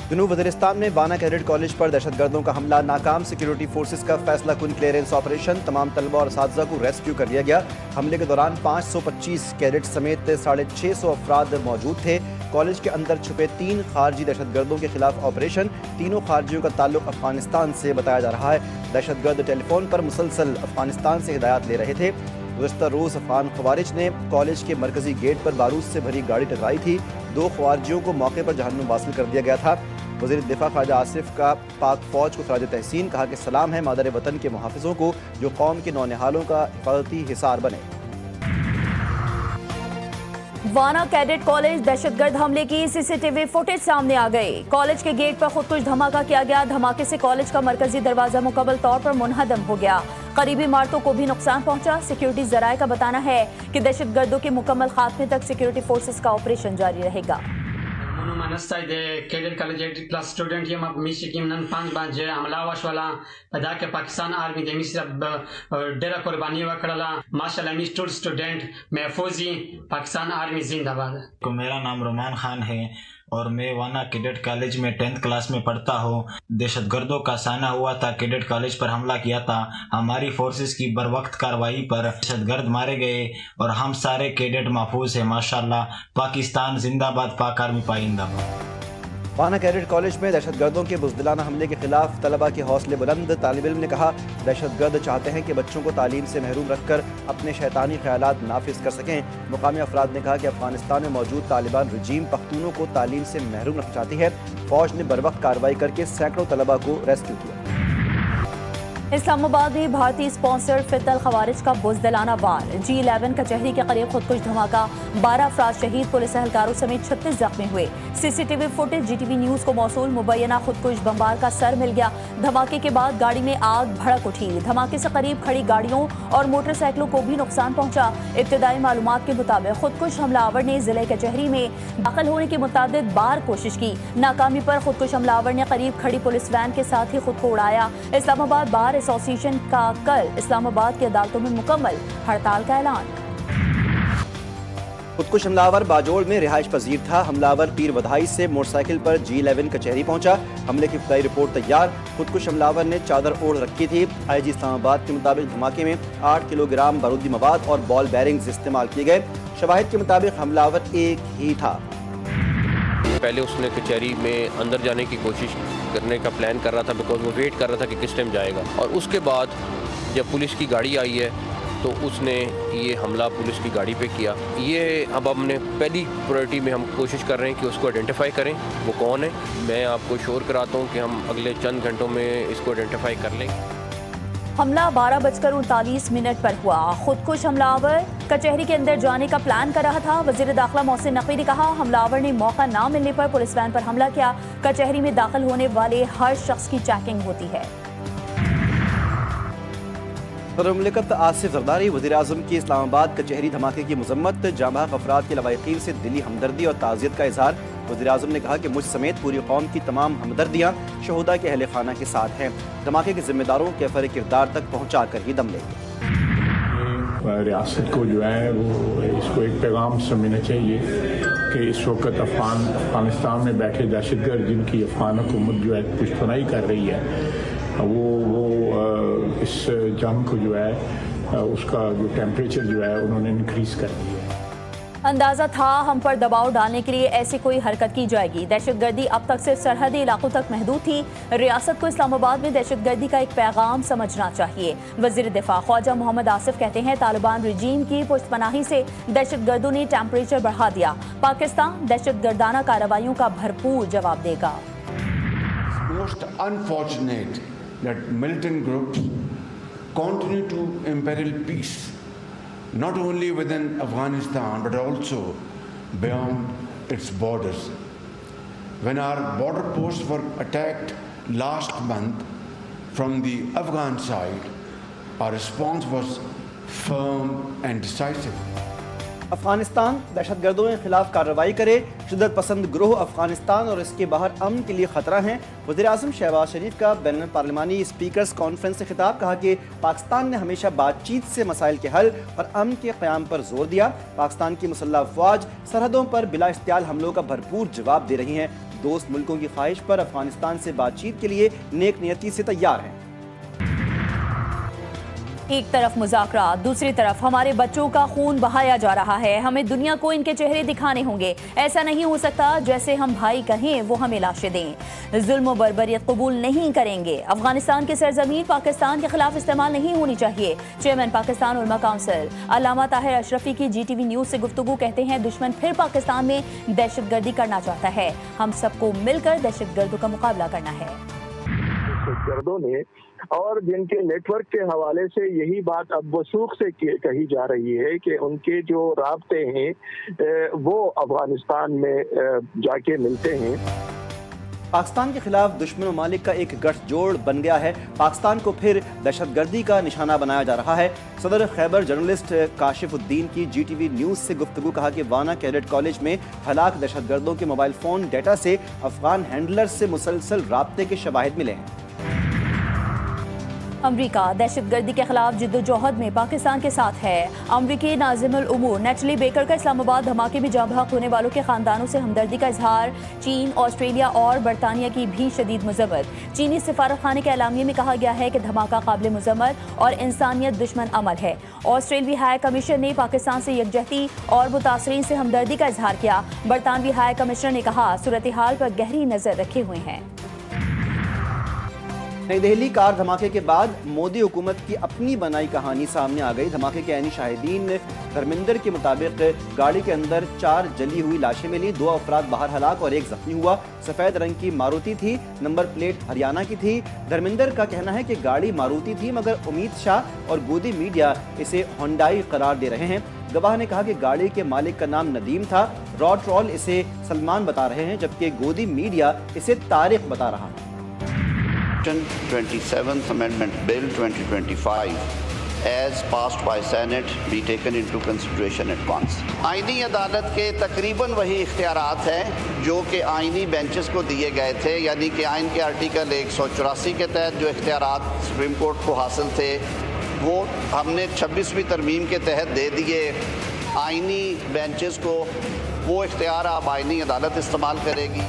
جنوب وزیرستان میں وانا کیڈٹ کالج پر دہشت گردوں کا حملہ ناکام، سیکیورٹی فورسز کا فیصلہ کن کلیئرنس آپریشن، تمام طلبہ اور اساتذہ کو ریسکیو کر لیا گیا۔ حملے کے دوران 525 کیڈٹ سمیت 650 افراد موجود تھے۔ کالج کے اندر چھپے 3 خارجی دہشت گردوں کے خلاف آپریشن، تینوں خارجیوں کا تعلق افغانستان سے بتایا جا رہا ہے۔ دہشت گرد ٹیلی فون پر مسلسل افغانستان سے ہدایات لے رہے تھے۔ گزشتہ روز افغان خوارج نے کالج کے مرکزی گیٹ پر بارود سے بھری گاڑی ٹکرائی تھی، 2 خوارجیوں کو موقع پر جہنم واصل کر دیا گیا تھا۔ وزیر دفاع خواجہ آصف کا پاک فوج کو خراج تحسین، کہا کہ سلام ہے مادر وطن کے محافظوں کو جو قوم کے نونہالوں کا حفاظتی حصار بنے۔ وانا کیڈٹ کالج دہشت گرد حملے کی سی سی ٹی وی فوٹیج سامنے آ گئی۔ کالج کے گیٹ پر خودکش دھماکہ کیا گیا۔ دھماکے سے کالج کا مرکزی دروازہ مکمل طور پر منہدم ہو گیا۔ قریبی عمارتوں کو بھی نقصان پہنچا۔ سیکیورٹی ذرائع کا بتانا ہے کہ دہشت گردوں کے مکمل خاتمے تک سیکیورٹی فورسز کا آپریشن جاری رہے گا۔ کیڈٹ کالج 8 کلاس اسٹوڈنٹ یم اب میش کیم نن 5 بجے حمله وشوله پدا کې پاکستان آرمی د میش ډیره قرباني وکړه ماشاءالله میش ټول اسټوډنټ محفوظي پاکستان آرمی زندہ باد۔ میرا نام رومان خان ہے اور میں وانا کیڈٹ کالج میں 10th کلاس میں پڑھتا ہوں۔ دہشت گردوں کا سانحہ ہوا تھا، کیڈٹ کالج پر حملہ کیا تھا۔ ہماری فورسز کی بروقت کارروائی پر دہشت گرد مارے گئے اور ہم سارے کیڈٹ محفوظ ہیں ماشاءاللہ۔ پاکستان زندہ باد، پاک آرمی پائندہ باد۔ وانا کیڈٹ کالج میں دہشت گردوں کے بزدلانہ حملے کے خلاف طلبہ کے حوصلے بلند۔ طالب علم نے کہا دہشت گرد چاہتے ہیں کہ بچوں کو تعلیم سے محروم رکھ کر اپنے شیطانی خیالات نافذ کر سکیں۔ مقامی افراد نے کہا کہ افغانستان میں موجود طالبان رجیم پختونوں کو تعلیم سے محروم رکھنا چاہتی ہے۔ فوج نے بروقت کارروائی کر کے سینکڑوں طلبہ کو ریسکیو کیا۔ اسلام آباد میں بھارتی اسپانسر فتح الخوارج کا بزدلانہ وار، G11 کچہری کے قریب خودکش دھماکہ، 12 افراد شہید، پولیس اہلکاروں سمیت 36 زخمی ہوئے۔ C C T V footage GTV news کو موصول، مبینہ خودکش بمبار کا سر مل گیا۔ دھماکے کے بعد گاڑی میں آگ بھڑک اٹھی۔ دھماکے سے قریب کھڑی گاڑیوں اور موٹر سائیکلوں کو بھی نقصان پہنچا۔ ابتدائی معلومات کے مطابق خودکش حملہ آور نے ضلع کچہری میں داخل ہونے کی متعدد بار کوشش کی۔ ناکامی پر خودکش حملہ آور نے قریب کھڑی پولیس وین کے ساتھ ہی خود کو اڑایا۔ اسلام آباد بار ایسوسی ایشن کا کل اسلام آباد کی عدالتوں میں مکمل ہڑتال کا اعلان۔ خودکش حملہ آور باجوڑ میں رہائش پذیر تھا۔ حملہ آور پیر ودھائی سے موٹر سائیکل پر G11 کچہری پہنچا۔ حملے کی ابتدائی رپورٹ تیار۔ خودکش حملہ آور نے چادر اوڑھ رکھی تھی۔ IG اسلام آباد کے مطابق دھماکے میں 8 کلو گرام بارودی مواد اور بال بیرنگز استعمال کیے گئے۔ شواہد کے مطابق حملہ آور ایک ہی تھا۔ پہلے اس نے کچہری میں اندر جانے کی کوشش کرنے کا پلان کر رہا تھا، بیکاز وہ ویٹ کر رہا تھا کہ کس ٹائم جائے گا، اور اس کے بعد جب پولیس کی گاڑی آئی ہے تو اس نے یہ حملہ پولیس کی گاڑی پہ کیا۔ یہ اب ہم نے پہلی پرائرٹی میں ہم کوشش کر رہے ہیں کہ اس کو آئیڈینٹیفائی کریں وہ کون ہے۔ میں آپ کو شور کراتا ہوں کہ ہم اگلے چند گھنٹوں میں اس کو آئیڈینٹیفائی کر لیں گے۔ حملہ 12:39 پر ہوا۔ خودکش حملہ آور کچہری کے اندر جانے کا پلان کر رہا تھا۔ وزیر داخلہ محسن نقوی نے کہا حملہ آور نے موقع نہ ملنے پر پولیس وین پر حملہ کیا۔ کچہری میں داخل ہونے والے ہر شخص کی چیکنگ ہوتی ہے۔ صدر مملکت آصف زرداری وزیر اعظم کی اسلام آباد کچہری دھماکے کی مذمت، جاں بحق افراد کے لواحقین سے دلی ہمدردی اور تعزیت کا اظہار۔ وزیر اعظم نے کہا کہ مجھ سمیت پوری قوم کی تمام ہمدردیاں شہداء کے اہل خانہ کے ساتھ ہیں۔ دھماکے کے ذمہ داروں کے فر کردار تک پہنچا کر ہی دم لیں گے۔ ریاست کو جو ہے وہ اس کو ایک پیغام سمجھنا چاہیے کہ اس وقت افغانستان میں بیٹھے دہشت گرد جن کی افغان حکومت جو ہے پشتنائی کر رہی ہے، وہ اس جنگ کو جو ہے اس کا جو ٹیمپریچر جو ہے انہوں نے انکریز کر دیا ہے۔ اندازہ تھا ہم پر دباؤ ڈالنے کے لیے ایسی کوئی حرکت کی جائے گی۔ دہشت گردی اب تک صرف سرحدی علاقوں تک محدود تھی۔ ریاست کو اسلام آباد میں دہشت گردی کا ایک پیغام سمجھنا چاہیے۔ وزیر دفاع خواجہ محمد آصف کہتے ہیں طالبان رجیم کی پشت پناہی سے دہشت گردوں نے ٹیمپریچر بڑھا دیا۔ پاکستان دہشت گردانہ کارروائیوں کا بھرپور جواب دے گا۔ Most unfortunate that militant groups continue to imperil peace, not only within Afghanistan but also beyond its borders. When our border posts were attacked last month from the Afghan side, our response was firm and decisive. Afghanistan دہشت گردوں کے خلاف کارروائی کرے، شدت پسند گروہ افغانستان اور اس کے باہر امن کے لیے خطرہ ہیں۔ وزیر اعظم شہباز شریف کا بین الپارلیمانی اسپیکرز کانفرنس سے خطاب، کہا کہ پاکستان نے ہمیشہ بات چیت سے مسائل کے حل اور امن کے قیام پر زور دیا۔ پاکستان کی مسلح افواج سرحدوں پر بلا اشتعال حملوں کا بھرپور جواب دے رہی ہیں۔ दोस्त मुल्कों की ख्वाहिश पर अफगानिस्तान से बातचीत के लिए नेक नियति से तैयार हैं। एक तरफ मुज़ाकरात, दूसरी तरफ हमारे बच्चों का खून बहाया जा रहा है। हमें दुनिया को इनके चेहरे दिखाने होंगे। ऐसा नहीं हो सकता जैसे हम भाई कहें वो हमें लाशें दें। जुल्म और बर्बरियत कबूल नहीं करेंगे। अफगानिस्तान की सरजमीन पाकिस्तान के खिलाफ इस्तेमाल नहीं होनी चाहिए। चेयरमैन पाकिस्तान उलमा काउंसिल अल्लामा ताहिर अशरफी की GTV न्यूज़ से गुफ्तगू कहते हैं दुश्मन फिर पाकिस्तान में दहशतगर्दी करना चाहता है। हम सबको मिलकर दहशतगर्दों का मुकाबला करना है। दहशतगर्दों ने और जिनके नेटवर्क के हवाले से यही बात अब वसूख से कही जा रही है कि उनके जो राब्ते हैं वो अफगानिस्तान में जाके मिलते हैं। पाकिस्तान के खिलाफ दुश्मन ममालिक का एक गठजोड़ बन गया है। पाकिस्तान को फिर दहशतगर्दी का निशाना बनाया जा रहा है। सदर खैबर जर्नलिस्ट काशिफुद्दीन की GTV न्यूज़ से गुफ्तगू कहा कि वाना कैडेट कॉलेज में हलाक दहशतगर्दों के मोबाइल फ़ोन डेटा से अफगान हैंडलर्स से मुसलसल राब्ते के शवाहिद मिले हैं। अमरीका दहशतगर्दी के खिलाफ जिद्दोजहद में पाकिस्तान के साथ है। अमरीकी नाज़िमुल उमूर नेटली बेकर का इस्लामाबाद धमाके में जाँ बहक होने वालों के खानदानों से हमदर्दी का इजहार। चीन, ऑस्ट्रेलिया और बरतानिया की भी शदीद मज़म्मत। चीनी सफारत खाने के एलामिये में कहा गया है कि धमाका काबिल मज़म्मत और इंसानियत दुश्मन अमल है। ऑस्ट्रेलवी हाई कमिश्नर ने पाकिस्तान से यकजहती और मुतासरीन से हमदर्दी का इजहार किया। बरतानवी हाई कमिश्नर ने कहा सूरत हाल पर गहरी नज़र रखे हुए हैं। नई दिल्ली कार धमाके के बाद मोदी हुकूमत की अपनी बनाई कहानी सामने आ गई। धमाके के ऐनी शाहिदीन धर्मेंद्र के मुताबिक गाड़ी के अंदर 4 जली हुई लाशें मिली। 2 अफराद बाहर हलाक और 1 जख्मी हुआ। सफेद रंग की मारुति थी, नंबर प्लेट हरियाणा की थी। धर्मेंद्र का कहना है कि गाड़ी मारुति थी मगर उम्मीद शाह और गोदी मीडिया इसे होंडाई करार दे रहे हैं। गवाह ने कहा कि गाड़ी के मालिक का नाम नदीम था। रॉट्रॉल इसे सलमान बता रहे हैं जबकि गोदी मीडिया इसे तारिक बता रहा है। 27th Amendment Bill 2025 as passed by Senate be taken into consideration at once. आईनी अदालत के तकरीबन वही इख्तियारात हैं जो कि आईनी बेंचेस को दिए गए थे, यानी कि आइन के आर्टिकल 184 के तहत जो इख्तियारात सुप्रीम कोर्ट को हासिल थे वो हमने 26वीं तरमीम के तहत दे दिए आईनी बेंचेस को। वो इख्तियार अब आईनी अदालत इस्तेमाल करेगी।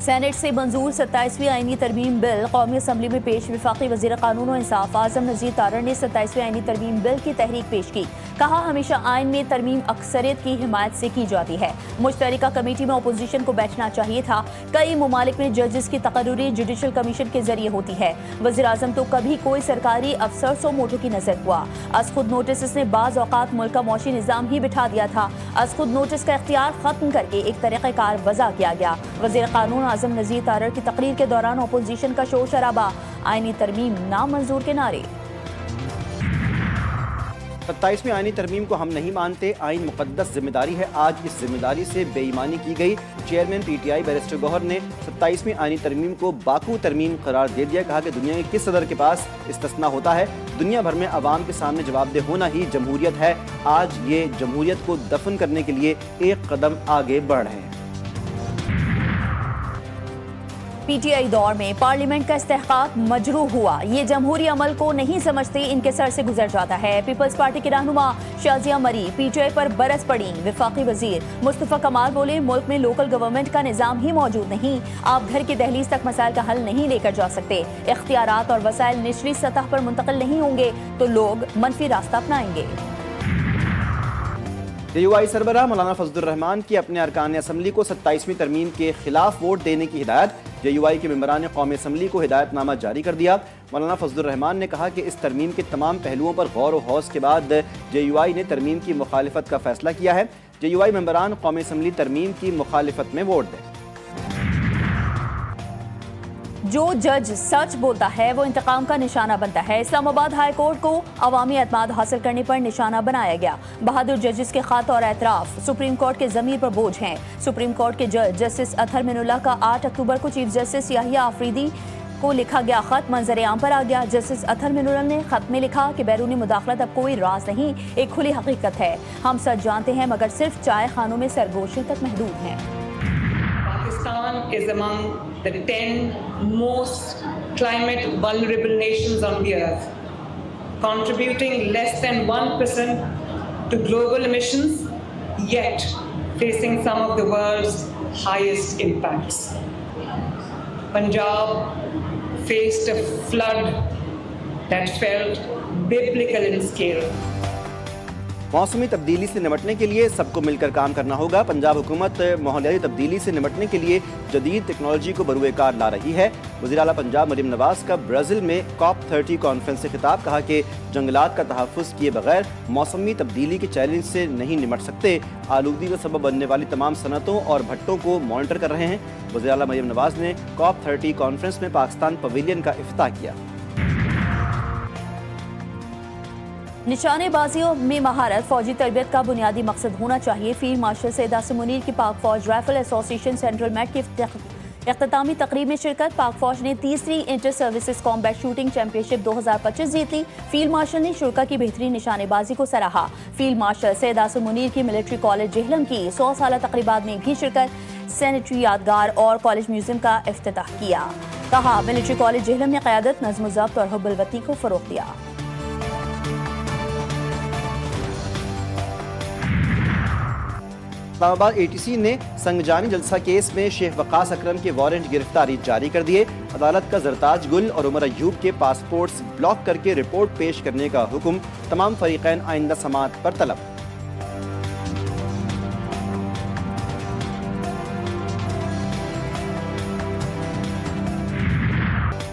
सेनेट से मंजूर 27वीं आईनी तरमीम बिल कौमी असम्बली में पेश। वफाकी वज़ीर कानून और इंसाफ आज़म नज़ीर तारड़ ने 27वीं आईनी तरमीम बिल की तहरीक पेश की। कहा हमेशा आइन में तरमीम अक्सरियत की हिमायत से की जाती है। मुश्तरका कमेटी में अपोजिशन को बैठना चाहिए था। कई ममालिक में जजेस की तकर्री जुडिशल कमीशन के जरिए होती है। वज़ीर आज़म तो कभी कोई सरकारी अफसर सो मोटो की नजर हुआ। अज खुद नोटिस ने बाज़ औक़ात मुल्क का मौशी निज़ाम ही बिठा दिया था। अज खुद नोटिस का इख्तियार ख़त्म करके एक तरीक़ेकार वज़ा किया गया। वज़ीर कानून आज़म नज़ीर तारड़ की तकरीर के दौरान अपोजिशन का शोर शराबा, आईनी तरमीम नामंजूर के नारे। 27वीं आईनी तरमीम को हम नहीं मानते, आइन मुक़द्दस जिम्मेदारी है। आज इस जिम्मेदारी से बेईमानी की गई। चेयरमैन PTI बैरिस्टर गौहर ने 27वीं आईनी तरमीम को बाकू तरमीम करार दे दिया। कहा कि दुनिया के किस सदर के पास इस्तिस्ना होता है। दुनिया भर में अवाम के सामने जवाबदेह होना ही जमहूरियत है। आज ये जमहूरियत को दफन करने के लिए एक कदम आगे बढ़ रहे हैं। PTI दौर में पार्लियामेंट का इस्तेहकाक मजरूह हुआ। ये जमहूरी अमल को नहीं समझते, इनके सर से गुजर जाता है। पीपल्स पार्टी के रहनुमा शाजिया मरी PTI पर बरस पड़ी। वफाकी वजीर मुस्तफा कमाल बोले मुल्क में लोकल गवर्नमेंट का निज़ाम ही मौजूद नहीं। आप घर की दहलीज तक मसाइल का हल नहीं लेकर जा सकते। इख्तियारात और वसाइल निचली सतह पर मुंतकिल नहीं होंगे तो लोग मनफी रास्ता अपनाएंगे। JUI सरबराह मौलाना फजलुर रहमान की अपने अरकान असम्बली को 27वीं तरमीम के खिलाफ वोट देने की हिदायत। JUI के मेंबरान कौमी असम्बली को हिदायतनामा जारी कर दिया। मौलाना फजलुर रहमान ने कहा कि इस तरमीम के तमाम पहलुओं पर गौर व हौस के बाद JUI ने तरमीम की मुखालिफत का फैसला किया है। JUI मेंबरान कौमी असम्बली तरमीम की मुखालिफत में वोट दें। जो जज सच बोलता है वो इंतकाम का निशाना बनता है। इस्लामाबाद हाई कोर्ट को अवामी एतमाद हासिल करने पर निशाना बनाया गया। बहादुर जजेस के खत और एतराफ सुप्रीम कोर्ट के ज़मीर पर बोझ हैं। सुप्रीम कोर्ट के जज जस्टिस अतहर मिनुल्लाह का 8 अक्टूबर को चीफ जस्टिस याहिया आफरीदी को लिखा गया खत मंजर आम पर आ गया। जस्टिस अतहर मिनुल्लाह ने खत में लिखा कि बैरूनी मुदाखलत अब कोई राज नहीं, एक खुली हकीकत है। हम सच जानते हैं मगर सिर्फ चाय खानों में सरगोशी तक महदूद हैं। Pakistan is among the 10 most climate vulnerable nations on the earth, contributing less than 1% to global emissions, yet facing some of the world's highest impacts. Punjab faced a flood that felt biblical in scale. मौसमी तब्दीली से निपटने के लिए सबको मिलकर काम करना होगा। पंजाब हुकूमत माहौलियाती तब्दीली से निपटने के लिए जदीद टेक्नोलॉजी को बरूए कार ला रही है। वज़ीर आला पंजाब मरीम नवाज का ब्राज़ील में COP30 कॉन्फ्रेंस से खिताब, कहा कि जंगलात का तहफ़्फ़ुज़ किए बगैर मौसमी तब्दीली के चैलेंज से नहीं निपट सकते। आलूगी का सबब बनने वाली तमाम सनतों और भट्टों को मॉनिटर कर रहे हैं। वज़ीर आला मरीम नवाज ने COP30 कॉन्फ्रेंस में पाकिस्तान पवेलियन का इफ्तिताह किया। निशानेबाजियों में महारत फौजी तरबियत का बुनियादी मकसद होना चाहिए। फील्ड मार्शल सैयद आसिम मुनीर की पाक फौज राइफल एसोसिएशन सेंट्रल मेट की इख्तितामी तकरीब में शिरकत। पाक फौज ने तीसरी inter services combat shooting championship 2025 जीत ली। फील्ड मार्शल ने शुरा की बेहतरीन निशानेबाजी को सराहा। फील्ड मार्शल सैयद आसिम मुनीर की मिलिट्री कॉलेज जेहलम की 100 साला तकरीबात में भी शिरकत। सैनिटरी यादगार और कॉलेज म्यूजियम का इफ्तिताह किया। कहा, मिलिट्री कॉलेज जेहलम ने क़यादत, नज़्म व ज़ब्त और हुब्बुल वतनी को फ़रोग़ दिया। इस्लामाबाद ATC ने संगजानी जलसा केस में शेख वकास अकरम के वारंट गिरफ्तारी जारी कर दिए। अदालत का जरताज गुल और उमर अयूब के पासपोर्ट्स ब्लॉक करके रिपोर्ट पेश करने का हुक्म। तमाम फरीक़ैन आइंदा समाअत पर तलब।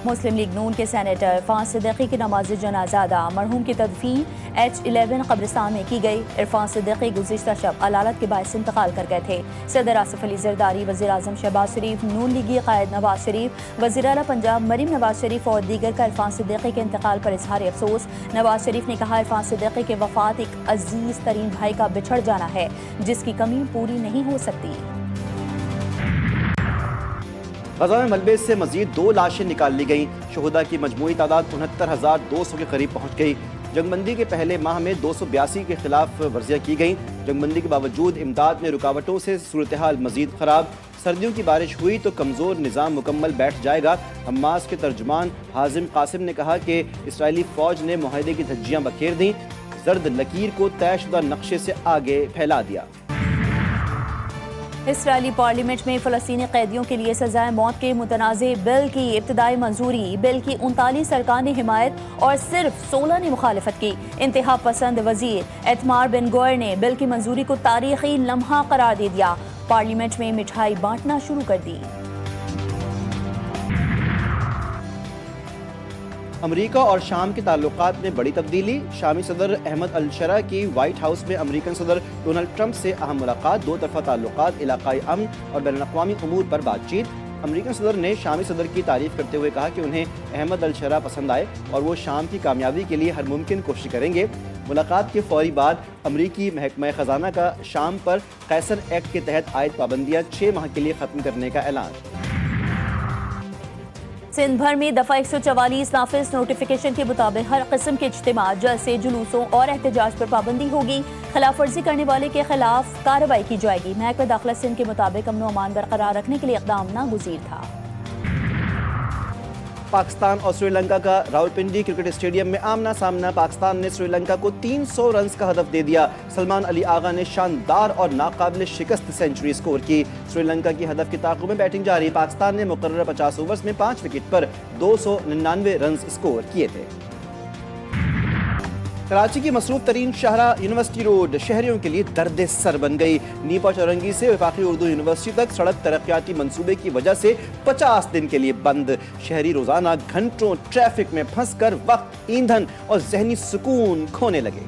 मुस्लिम लीग नून के सेनेटर इरफान सिद्दीकी की नमाज जनाजा अदा। मरहूम की तदफीन H11 कब्रिस्तान में की गई। इरफान सिद्दीकी गुज़िश्ता शब अलालत के बायस इंतकाल कर गए थे। सदर आसिफ अली जरदारी, वज़ीर आज़म शहबाज शरीफ, नून लीगी कायद नवाज शरीफ, वज़ीर आला पंजाब मरीम नवाज शरीफ और दीगर का इरफान सिद्दीकी के इंतकाल पर इजहार अफसोस। नवाज शरीफ ने कहा, इरफान सिद्दीकी के वफ़ात एक अजीज़ तरीन भाई का बिछड़ जाना है जिसकी कमी पूरी नहीं हो सकती। गज़ा में मलबे से मज़ीद 2 लाशें निकाल ली गईं। शुहदा की मजमूई तादाद 69,200 के करीब पहुँच गई। जंगबंदी के पहले माह में 282 के खिलाफ वर्जियाँ की गईं। जंगबंदी के बावजूद इमदाद में रुकावटों से सूरत हाल मज़ीद ख़राब। सर्दियों की बारिश हुई तो कमज़ोर निज़ाम मुकम्मल बैठ जाएगा। हमास के तर्जुमान हाजिम कासिम ने कहा कि इसराइली फ़ौज ने मुआहदे की धज्जियाँ बखेर दी, जर्द लकीर को तयशुदा नक्शे से आगे फैला दिया। इसराइली पार्लियामेंट में फ़लस्तीनी कैदियों के लिए सजाए मौत के मुतनाज़े बिल की इब्तदाई मंजूरी। बिल की 39 सरकार ने हिमायत और सिर्फ 16 ने मुखालिफत की। इंतहा पसंद वज़ीर एतमार बिन गोयर ने बिल की मंजूरी को तारीखी लम्हा करार दे दिया। पार्लियामेंट में मिठाई बांटना शुरू कर दी। अमेरिका और शाम के ताल्लुकात में बड़ी तब्दीली। शामी सदर अहमद अल-शरा की व्हाइट हाउस में अमेरिकन सदर डोनाल्ड ट्रंप से अहम मुलाकात। 2 तरफ़ा ताल्लुकात, इलाकाई अमन और बैनुल-अक़वामी उमूर पर बातचीत। अमेरिकन सदर ने शामी सदर की तारीफ करते हुए कहा कि उन्हें अहमद अल-शरा पसंद आए और वो शाम की कामयाबी के लिए हर मुमकिन कोशिश करेंगे। मुलाकात के फौरी बाद अमरीकी महकमा ख़जाना का शाम पर कैसर एक्ट के तहत आयद पाबंदियाँ 6 माह के लिए ख़त्म करने का ऐलान। सिंध भर में दफ़ा 144 नाफिज नोटिफिकेशन के मुताबिक हर किस्म के इज्तिमा, जलसे, जुलूसों और एहतजाज पर पाबंदी होगी। खिलाफ वर्जी करने वाले के खिलाफ कार्रवाई की जाएगी। महकमा दाखिला सिंध के मुताबिक अमन अमान बरकरार रखने के लिए इक़दाम नागुज़ीर था। पाकिस्तान और श्रीलंका का रावलपिंडी क्रिकेट स्टेडियम में आमना सामना। पाकिस्तान ने श्रीलंका को 300 रन का हदफ दे दिया। सलमान अली आगा ने शानदार और नाकाबिल शिकस्त सेंचुरी स्कोर की। श्रीलंका की हदफ के ताक़ुब में बैटिंग जारी। पाकिस्तान ने मुकर्रर 50 ओवर्स में 5 विकेट पर 299 रन स्कोर किए थे। कराची की मसरूफ तरीन शाहरा यूनिवर्सिटी रोड शहरियों के लिए दर्द सर बन गई। नीपा चौरंगी से वफाकी उर्दू यूनिवर्सिटी तक सड़क तरक्याती मंसूबे की वजह से 50 दिन के लिए बंद। शहरी रोजाना घंटों ट्रैफिक में फंसकर वक्त, ईंधन और जहनी सुकून खोने लगे।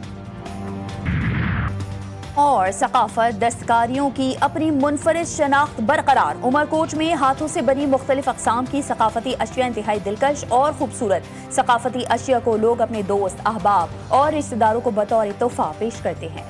और सकाफत, दस्तकारियों की अपनी मुनफरिद शनाख्त बरकरार। उमरकोट में हाथों से बनी मुख्तलिफ अक़साम की सकाफती अशिया इंतहाई दिलकश और खूबसूरत। सकाफती अशिया को लोग अपने दोस्त, अहबाब और रिश्तेदारों को बतौर तोहफा पेश करते हैं।